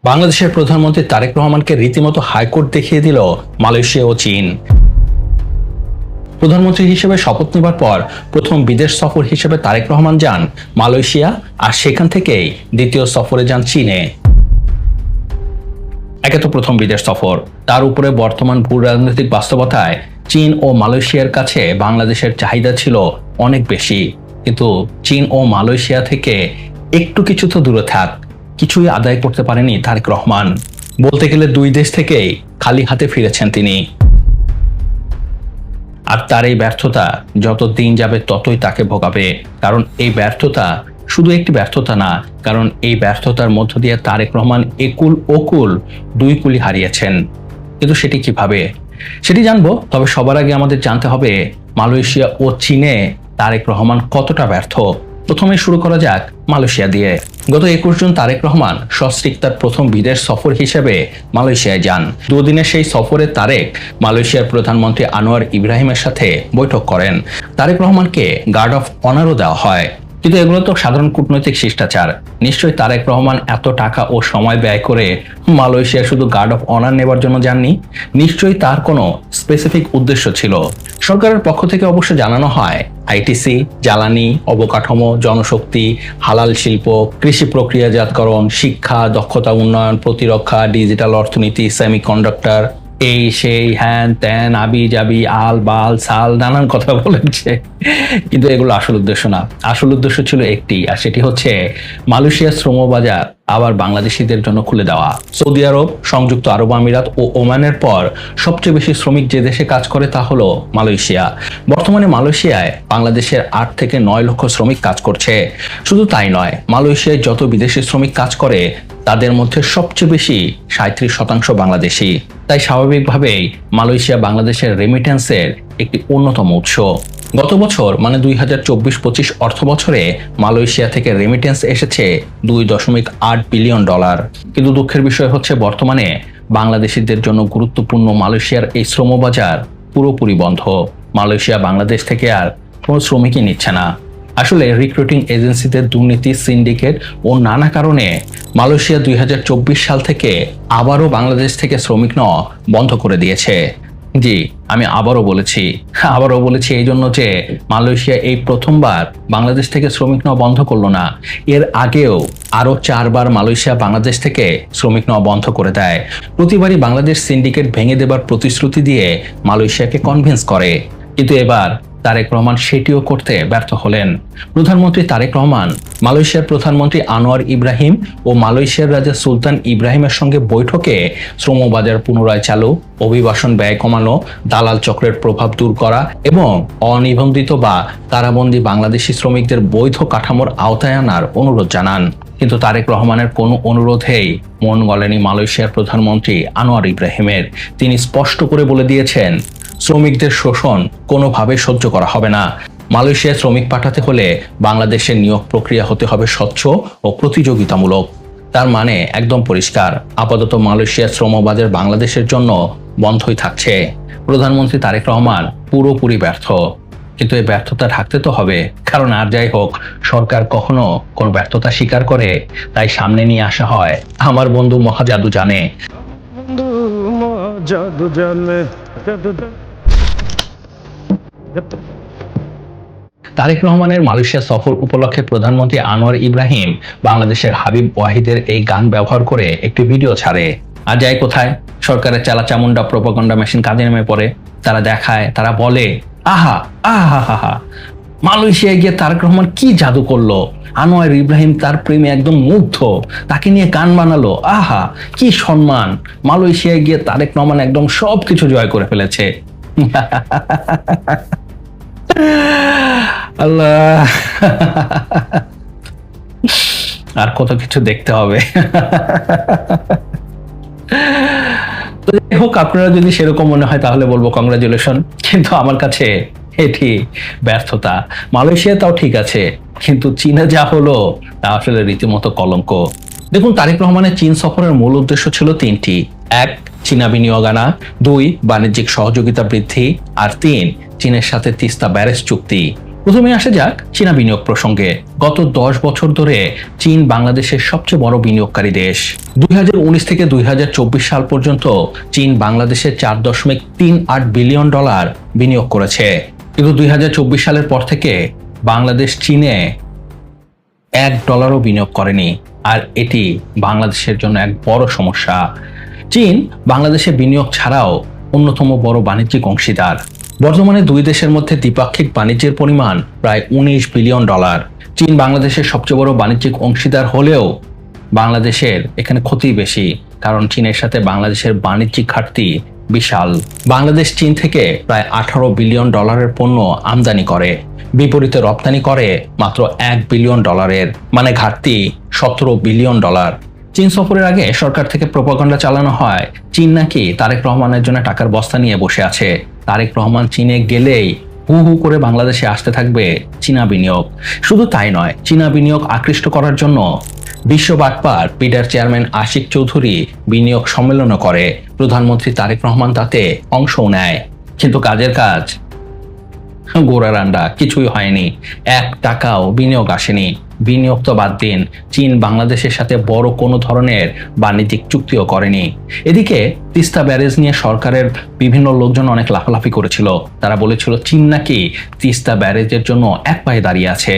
বাংলাদেশের প্রধানমন্ত্রী তারেক রহমানকে রীতিমতো হাইকোর্ট দেখিয়ে দিল মালয়েশিয়া ও চীন। প্রধানমন্ত্রী হিসেবে শপথ নেবার পর প্রথম বিদেশ সফর হিসেবে তারেক রহমান যান মালয়েশিয়া, আর সেখান থেকেই দ্বিতীয় সফরে যান চীনে। একে তো প্রথম বিদেশ সফর, তার উপরে বর্তমান ভূ রাজনৈতিক বাস্তবতায় চীন ও মালয়েশিয়ার কাছে বাংলাদেশের চাহিদা ছিল অনেক বেশি। কিন্তু চীন ও মালয়েশিয়া থেকে একটু কিছু তো দূরে থাক, কিছুই আদায় করতে পারেনি তারেক রহমান। বলতে গেলে দুই দেশ থেকেই খালি হাতে ফিরেছেন তিনি। আর তার এই ব্যর্থতা যত দিন যাবে ততই তাকে ভোগাবে, কারণ এই ব্যর্থতা শুধু একটি ব্যর্থতা না, কারণ এই ব্যর্থতার মধ্য দিয়ে তারেক রহমান একুল ওকুল দুই কুলি হারিয়েছেন। কিন্তু সেটি কিভাবে, সেটি জানবো। তবে সবার আগে আমাদের জানতে হবে মালয়েশিয়া ও চীনে তারেক রহমান কতটা ব্যর্থ। প্রথমে শুরু করা যাক মালয়েশিয়া দিয়ে। গত 21 জুন তারেক রহমান সস্ত্রীক তার প্রথম বিদেশ সফর হিসেবে মালয়েশিয়ায় যান। দুদিনের সেই সফরে তারেক মালয়েশিয়ার প্রধানমন্ত্রী আনোয়ার ইব্রাহিমের সাথে বৈঠক করেন। তারেক রহমানকে গার্ড অফ অনারও দেওয়া হয়। কিন্তু এগুলো তো সাধারণ কূটনৈতিক শিষ্টাচার। নিশ্চয়ই তারেক রহমান এত টাকা ও সময় ব্যয় করে মালয়েশিয়া শুধু গার্ড অফ অনার নেবার জন্য যাননি। নিশ্চয়ই তার কোনো স্পেসিফিক উদ্দেশ্য ছিল। সরকারের পক্ষ থেকে অবশ্য জানানো হয় আইটিসি, জ্বালানি, অবকাঠামো, জনশক্তি, হালাল শিল্প, কৃষি প্রক্রিয়াজাতকরণ, শিক্ষা, দক্ষতা উন্নয়ন, প্রতিরক্ষা, ডিজিটাল অর্থনীতি, সেমিকন্ডাক্টর, এই সেই হ্যান ত্যান আবি জাবি আল বাল সাল নানান কথা বলেছে। কিন্তু এগুলো আসল উদ্দেশ্য না। আসল উদ্দেশ্য ছিল একটি, আর সেটি হচ্ছে মালয়েশিয়ার শ্রমবাজার আবার বাংলাদেশিদের জন্য খুলে দেওয়া। সৌদি আরব, সংযুক্ত আরব আমিরাত ও ওমানের পর সবচেয়ে বেশি শ্রমিক যে দেশে কাজ করে তা হলো মালয়েশিয়া। বর্তমানে মালয়েশিয়ায় বাংলাদেশের 8 থেকে 9 লক্ষ শ্রমিক কাজ করছে। শুধু তাই নয়, মালয়েশিয়ায় যত বিদেশি শ্রমিক কাজ করে তাদের মধ্যে সবচেয়ে বেশি 37% বাংলাদেশি। তাই স্বাভাবিকভাবেই মালয়েশিয়া বাংলাদেশের রেমিটেন্সের একটি অন্যতম উৎস। গত বছর মানে 2024-25 অর্থ বছরে মালয়েশিয়া থেকে রেমিটেন্স এসেছে $2.8 বিলিয়ন। কিন্তু দুঃখের বিষয় হচ্ছে বর্তমানে বাংলাদেশিদের জন্য গুরুত্বপূর্ণ মালয়েশিয়ার এই শ্রমবাজার পুরোপুরি বন্ধ। মালয়েশিয়া বাংলাদেশ থেকে আর কোনো শ্রমিকই নিচ্ছে না। আসলে রিক্রুটিং এজেন্সিদের দুর্নীতি, সিন্ডিকেট ও নানা কারণে মালয়েশিয়া 2024 সাল থেকে আবারও বাংলাদেশ থেকে শ্রমিক নেওয়া বন্ধ করে দিয়েছে। জি, আমি আবারও বলেছি এই জন্য যে মালয়েশিয়া এই প্রথমবার বাংলাদেশ থেকে শ্রমিক নেওয়া বন্ধ করলো না। এর আগেও আরো 4 বার মালয়েশিয়া বাংলাদেশ থেকে শ্রমিক নেওয়া বন্ধ করে দেয়। প্রতিবারই বাংলাদেশ সিন্ডিকেট ভেঙে দেবার প্রতিশ্রুতি দিয়ে মালয়েশিয়াকে কনভিন্স করে। কিন্তু এবার তারেক রহমান সেটিও করতে ব্যর্থ হলেন। প্রধানমন্ত্রী তারেক রহমান মালয়েশিয়ার প্রধানমন্ত্রী আনোয়ার ইব্রাহিম ও মালয়েশিয়ার রাজা সুলতান ইব্রাহিমের সঙ্গে বৈঠকে শ্রমবাজার পুনরায় চালু, অভিবাসন ব্যয় কমানো, দালাল চক্রের প্রভাব দূর করা এবং অনিবন্ধিত বা কারাবন্দী বাংলাদেশি শ্রমিকদের বৈধ কাঠামোর আওতায় আনার অনুরোধ জানান। কিন্তু তারেক রহমানের কোনো অনুরোধেই মন গলেনি মালয়েশিয়ার প্রধানমন্ত্রী আনোয়ার ইব্রাহিমের। তিনি স্পষ্ট করে বলে দিয়েছেন, শ্রমিকদের শোষণ কোনোভাবে সহ্য করা হবে না। মালয়েশিয়ায় শ্রমিক পাঠাতে হলে বাংলাদেশের নিয়োগ প্রক্রিয়া হতে হবে স্বচ্ছ ও প্রতিযোগিতামূলক। তার মানে একদম পরিষ্কার, আপাতত মালয়েশিয়ার শ্রমবাজার বাংলাদেশের জন্য বন্ধই থাকছে। প্রধানমন্ত্রী তারেক রহমান পুরোপুরি ব্যর্থ। কিন্তু এই ব্যর্থতা ঢাকতে তো হবে, কারণ আর যাই হোক সরকার কখনো কোন ব্যর্থতা স্বীকার করে তাই সামনে নিয়ে আসা হয় আমার বন্ধু মহাজাদু জানে। তারেক রহমানের মালয়েশিয়া সফর উপলক্ষে প্রধানমন্ত্রী আনোয়ার ইব্রাহিম বাংলাদেশের হাবিব ওয়াহিদের এই গান ব্যবহার করে একটি ভিডিও ছাড়ে। আর যায় কোথায়, সরকারের চালাচামুন্ডা প্রোপাগান্ডা মেশিন কাজে নেমে পড়ে। তারা দেখায়, তারা বলে, আহা আহা হা হা, মালয়েশিয়ায় গিয়ে তারেক রহমান কি জাদু করলো, আনোয়ার ইব্রাহিম তার প্রেমে একদম মুগ্ধ, তাকে নিয়ে গান বানালো, আহা কি সম্মান, মালয়েশিয়ায় গিয়ে তারেক রহমান একদম সবকিছু জয় করে ফেলেছে। আল্লাহ, আর কত কিছু দেখতে হবে। তো যাই হোক, আপনারা যদি সেরকম মনে হয় তাহলে বলবো কংগ্রাচুলেশন, কিন্তু আমার কাছে এটি ব্যর্থতা। মালয়েশিয়া তাও ঠিক আছে, কিন্তু চীনে যা হলো তা আসলে রীতিমতো কলঙ্ক। দেখুন, তারেক রহমানের চীন সফরের মূল উদ্দেশ্য ছিল 3টি। 1, চীনা বিনিয়োগ আনা, 2, বাণিজ্যিক সহযোগিতা বৃদ্ধি, আর 3, চীনের সাথে তিস্তা ব্যারেজ চুক্তি। প্রথমে আসা যাক চীনা বিনিয়োগ প্রসঙ্গে। গত 10 বছর ধরে চীন বাংলাদেশের সবচেয়ে বড় বিনিয়োগকারী দেশ। 2019 থেকে 2024 সাল পর্যন্ত চীন বাংলাদেশে $4.38 বিলিয়ন বিনিয়োগ করেছে। কিন্তু 2024 সালের পর থেকে বাংলাদেশ চীনে $1ও বিনিয়োগ করেনি, আর এটি বাংলাদেশের জন্য এক বড় সমস্যা। চীন বাংলাদেশে বিনিয়োগ ছাড়াও অন্যতম বড় বাণিজ্যিক অংশীদার। বর্তমানে দুই দেশের মধ্যে দ্বিপাক্ষিক বাণিজ্যের পরিমাণ প্রায় $19 বিলিয়ন। চীন বাংলাদেশের সবচেয়ে বড় বাণিজ্যিক অংশীদার হলেও বাংলাদেশের এখানে ক্ষতি বেশি, কারণ চীনের সাথে বাংলাদেশের বাণিজ্যিক ঘাটতি বিশাল। বাংলাদেশ চীন থেকে প্রায় $18 বিলিয়ন পণ্য আমদানি করে, বিপরীতে রপ্তানি করে মাত্র $1 বিলিয়ন, মানে ঘাটতি $17 বিলিয়ন। চীন সফরের আগে সরকার থেকে প্রোপাগান্ডা চালানো হয় চীন নাকি তারেক রহমানের জন্য টাকার বস্তা নিয়ে বসে আছে। তারেক রহমান চীনে গেলেই হু হু করে বাংলাদেশে আসতে থাকবে চীনা বিনিয়োগ। শুধু তাই নয়, চীনা বিনিয়োগ আকৃষ্ট করার জন্য বিশ্ব বাটপার পিডার চেয়ারম্যান আশিক চৌধুরী বিনিয়োগ সম্মেলনও করে। প্রধানমন্ত্রী তারেক রহমান তাতে অংশও নেয়, কিন্তু কাজের কাজ গোড়ার আন্ডা, কিছুই হয়নি। $1 বিনিয়োগ আসেনি। বিনিয়োগ তো বাদ দিন, চীন বাংলাদেশের সাথে বড় কোনো ধরনের বাণিজ্যিক চুক্তিও করেনি। এদিকে তিস্তা ব্যারেজ নিয়ে সরকারের বিভিন্ন লোকজন অনেক লাফালাফি করেছিল। তারা বলেছিল চীন নাকি তিস্তা ব্যারেজের জন্য এক পায়ে দাঁড়িয়ে আছে,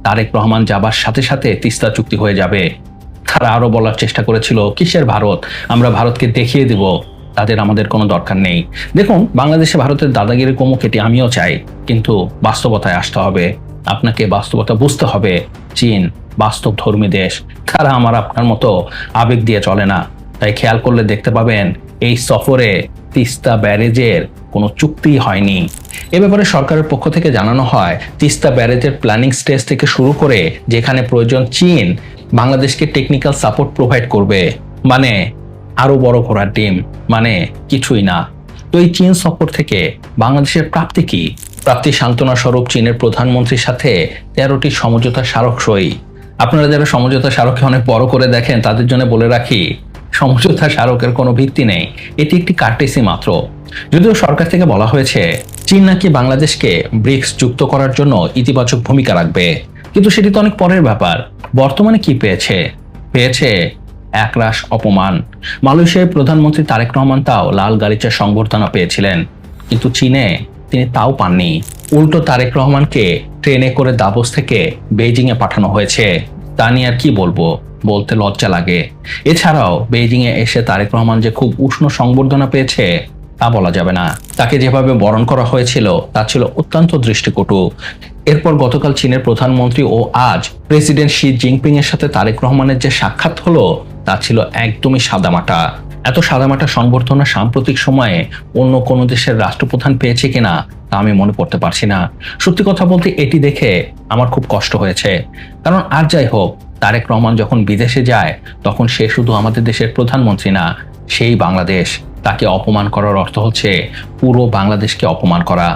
তারেক রহমান যাবার সাথে সাথে তিস্তা চুক্তি হয়ে যাবে। তারা আরো বলার চেষ্টা করেছিল কিসের ভারত, আমরা ভারতকে দেখিয়ে দিব তাদের আমাদের কোনো দরকার নেই। দেখুন, বাংলাদেশে ভারতের দাদাগিরি কমুক, এটি আমিও চাই, কিন্তু বাস্তবতায় আসতে হবে। আপনাকে বাস্তবতা বুঝতে হবে। চীন বাস্তবধর্মী দেশ, তারা আমার আপনার মতো আবেগ দিয়ে চলে না। তাই খেয়াল করলে দেখতে পাবেন এই সফরে তিস্তা ব্যারেজের কোনো চুক্তি হয়নি। এ ব্যাপারে সরকারের পক্ষ থেকে জানানো হয় তিস্তা ব্যারেজের প্ল্যানিং স্টেজ থেকে শুরু করে যেখানে প্রয়োজন চীন বাংলাদেশকে টেকনিক্যাল সাপোর্ট প্রোভাইড করবে, মানে আরো বড় ঘোড়ার ডিম, মানে কিছুই না। তো এই চীন সফর থেকে বাংলাদেশের প্রাপ্তি কি? প্রাপ্তি সান্ত্বনা স্বরূপ চীনের প্রধানমন্ত্রীর সাথে 13টি সমঝোতা স্মারক সই। আপনারা যারা সমঝোতা স্মারককে অনেক বড় করে দেখেন তাদের জন্য বলে রাখি, সমঝোতা স্মারকের কোনো ভিত্তি নেই, এটি একটি কার্টেসি মাত্র। যদিও সরকার থেকে বলা হয়েছে চীন নাকি বাংলাদেশকে ব্রিক্স যুক্ত করার জন্য ইতিবাচক ভূমিকা রাখবে, কিন্তু সেটি তো অনেক পরের ব্যাপার। বর্তমানে কি পেয়েছে একরাশ অপমান। মালয়েশিয়ার প্রধানমন্ত্রী তারেক রহমান তাও লাল গালিচার সংবর্ধনা পেয়েছিলেন, কিন্তু চীনে তিনি তাও পাননি। উল্টো তারেক রহমানকে ট্রেনে করে দাভোস থেকে বেইজিং এ পাঠানো হয়েছে। তা নিয়ে আর কি বলবো, বলতে লজ্জা লাগে। এছাড়াও বেইজিং এ এসে তারেক রহমান যে খুব উষ্ণ সংবর্ধনা পেয়েছে তা বলা যাবে না। তাকে যেভাবে বরণ করা হয়েছিল তা ছিল অত্যন্ত দৃষ্টিকটু। এরপর গতকাল চীনের প্রধানমন্ত্রী ও আজ প্রেসিডেন্ট শি জিনপিং এর সাথে তারেক রহমানের যে সাক্ষাৎ হলো তা ছিল একদমই সাদামাটা। এত সাদামাটা সংবর্ধনা সাম্প্রতিক সময়ে অন্য কোনো দেশের রাষ্ট্রপ্রধান পেয়েছে কিনা তা আমি মনে করতে পারছি না। সত্যি কথা বলতে এটি দেখে আমার খুব কষ্ট হয়েছে, কারণ আর যাই হোক, তারেক রহমান যখন বিদেশে যায় তখন সে শুধু আমাদের দেশের প্রধানমন্ত্রী না, সেই বাংলাদেশ। তাকে অপমান করার অর্থ হচ্ছে পুরো বাংলাদেশকে অপমান করা।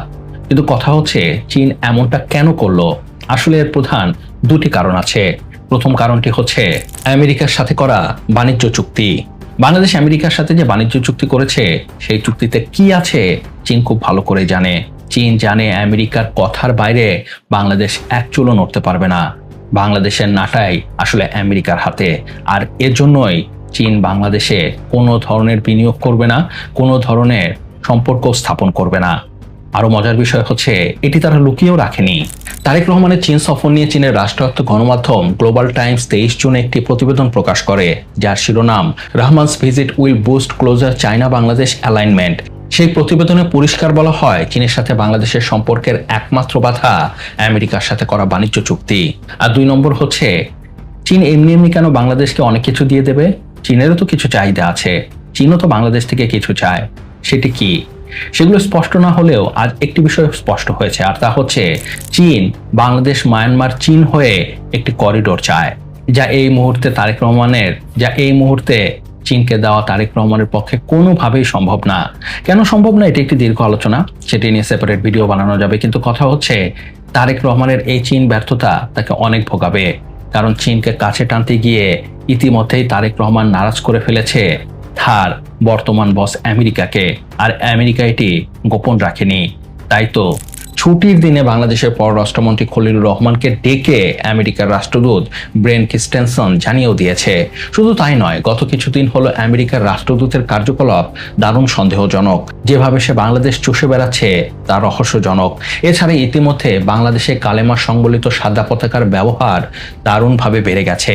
কিন্তু কথা হচ্ছে চীন এমনটা কেন করলো? আসলে এর প্রধান দুটি কারণ আছে। প্রথম কারণটি হচ্ছে আমেরিকার সাথে করা বাণিজ্য চুক্তি। বাংলাদেশ আমেরিকার সাথে যে বাণিজ্য চুক্তি করেছে সেই চুক্তিতে কি আছে চীন খুব ভালো করে জানে। চীন জানে আমেরিকার কথার বাইরে বাংলাদেশ এক চুলও নড়তে পারবে না। বাংলাদেশের নাটাই আসলে আমেরিকার হাতে, আর এর জন্যই চীন বাংলাদেশে কোনো ধরনের বিনিয়োগ করবে না, কোনো ধরনের সম্পর্ক স্থাপন করবে না। আরো মজার বিষয় হচ্ছে এটি তারা লুকিয়েও রাখেনি। তারেক রহমানের চীন সফর নিয়ে চীনের রাষ্ট্রায়ত্ত গণমাধ্যম গ্লোবাল টাইমস 23 জুন একটি প্রতিবেদন প্রকাশ করে, যার শিরোনাম Rahman's visit will boost closer China Bangladesh alignment. সেই প্রতিবেদনে পরিষ্কার বলা হয় চীনের সাথে বাংলাদেশের সম্পর্কের একমাত্র বাধা আমেরিকার সাথে করা বাণিজ্য চুক্তি। আর 2 নম্বর হচ্ছে চীন এমনি কেন বাংলাদেশকে অনেক কিছু দিয়ে দেবে? চীনেরও তো কিছু চাহিদা আছে, চীনও তো বাংলাদেশ থেকে কিছু চায়। সেটি কি? সেগুলো স্পষ্ট না হলেও আজ একটি বিষয় স্পষ্ট হয়েছে, আর তা হচ্ছে চীন বাংলাদেশ মায়ানমার চীন হয়ে একটি করিডোর চায়, যা এই মুহূর্তে চীনকে দেওয়া তারেক রহমানের পক্ষে কোনোভাবেই সম্ভব না। কেন সম্ভব না এটি একটি দীর্ঘ আলোচনা, সেটি নিয়ে সেপারেট ভিডিও বানানো যাবে। কিন্তু কথা হচ্ছে তারেক রহমানের এই চীন ব্যর্থতা তাকে অনেক ভোগাবে, কারণ চীনকে কাছে টানতে গিয়ে ইতিমধ্যেই তারেক রহমান নারাজ করে ফেলেছে তার বর্তমান বস আমেরিকাকে, আর আমেরিকা এটি গোপন রাখেনি। তাই তো ছুটির দিনে বাংলাদেশের পররাষ্ট্রমন্ত্রী খলিলুর রহমানকে ডেকে আমেরিকার রাষ্ট্রদূত ব্রেন ক্রিস্টেনসন জানিয়েও দিয়েছে। শুধু তাই নয়, গত কিছুদিন হলো আমেরিকার রাষ্ট্রদূতের কার্যকলাপ দারুণ সন্দেহজনক। যেভাবে সে বাংলাদেশ চষে বেড়াচ্ছে তা রহস্যজনক। এছাড়া ইতিমধ্যে বাংলাদেশে কালেমা সংবলিত সাদা পতাকার ব্যবহার দারুণভাবে বেড়ে গেছে,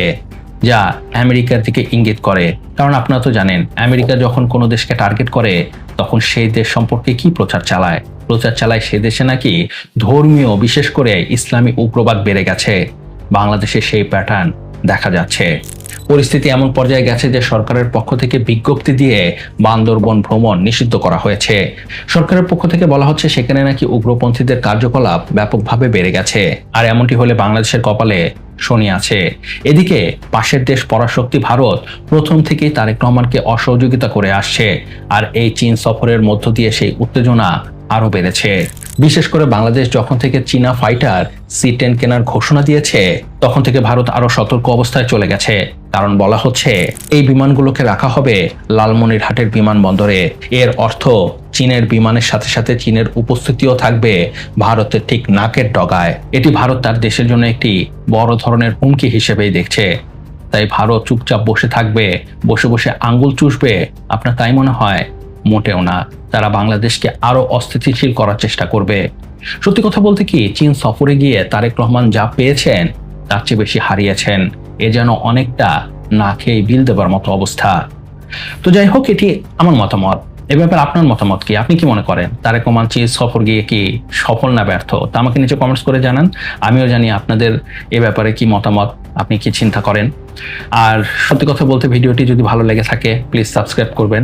যা আমেরিকার দিকে ইঙ্গিত করে। কারণ আপনারা তো জানেন, আমেরিকা যখন কোনো দেশকে টার্গেট করে তখন সেই দেশ সম্পর্কে কি প্রচার চালায় সে দেশে নাকি ধর্মীয়, বিশেষ করে ইসলামী উগ্রবাদ বেড়ে গেছে। বাংলাদেশে সেই প্যাটার্ন দেখা যাচ্ছে। পরিস্থিতি এমন পর্যায়ে গেছে যে সরকারের পক্ষ থেকে বিজ্ঞপ্তি দিয়ে বান্দরবন ভ্রমণ নিষিদ্ধ করা হয়েছে। সরকারের পক্ষ থেকে বলা হচ্ছে সেখানে নাকি উগ্রপন্থীদের কার্যকলাপ ব্যাপকভাবে বেড়ে গেছে। আর এমনটি হলে বাংলাদেশের কপালে শনি আছে। এদিকে পাশের দেশ পরাশক্তি ভারত প্রথম থেকেই তারেক রহমানকে অসহযোগিতা করে আসছে। আর এই চীন সফরের মধ্য দিয়ে সেই উত্তেজনা আরো বেড়েছে। বিশেষ করে বাংলাদেশ যখন থেকে চীনা ফাইটার C-10 কেনার ঘোষণা দিয়েছে তখন থেকে ভারত আরো সতর্ক অবস্থায় চলে গেছে। কারণ বলা হচ্ছে এই বিমানগুলোকে রাখা হবে লালমনিরহাটের বিমানবন্দরে। এর অর্থ চীনের বিমানের সাথে সাথে চীনের উপস্থিতিও থাকবে ভারতের ঠিক নাকের ডগায়। এটি ভারত তার দেশের জন্য একটি বড় ধরনের হুমকি হিসেবেই দেখছে। তাই ভারত চুপচাপ বসে থাকবে, বসে বসে আঙ্গুল চুষবে, আপনার তাই মনে হয়? মোটেও না। তারা বাংলাদেশকে আরো অস্থিতিশীল করার চেষ্টা করবে। সত্যি কথা বলতে কি, চীন সফরে গিয়ে তারেক রহমান যা পেয়েছেন তার চেয়ে বেশি হারিয়েছেন। এ যেন অনেকটা না খেয়ে বিল দেবার মতো অবস্থা। তো যাই হোক, এটি আমার মতামত। এ ব্যাপারে আপনার মতামত কি? আপনি কি মনে করেন তারেক রহমান চীন সফর গিয়ে কি সফল না ব্যর্থ? তা আমাকে নিচে কমেন্টস করে জানান। আমিও জানি আপনাদের এ ব্যাপারে কি মতামত, আপনি কি চিন্তা করেন। আর সত্যি কথা বলতে, ভিডিওটি যদি ভালো লেগে থাকে প্লিজ সাবস্ক্রাইব করবেন।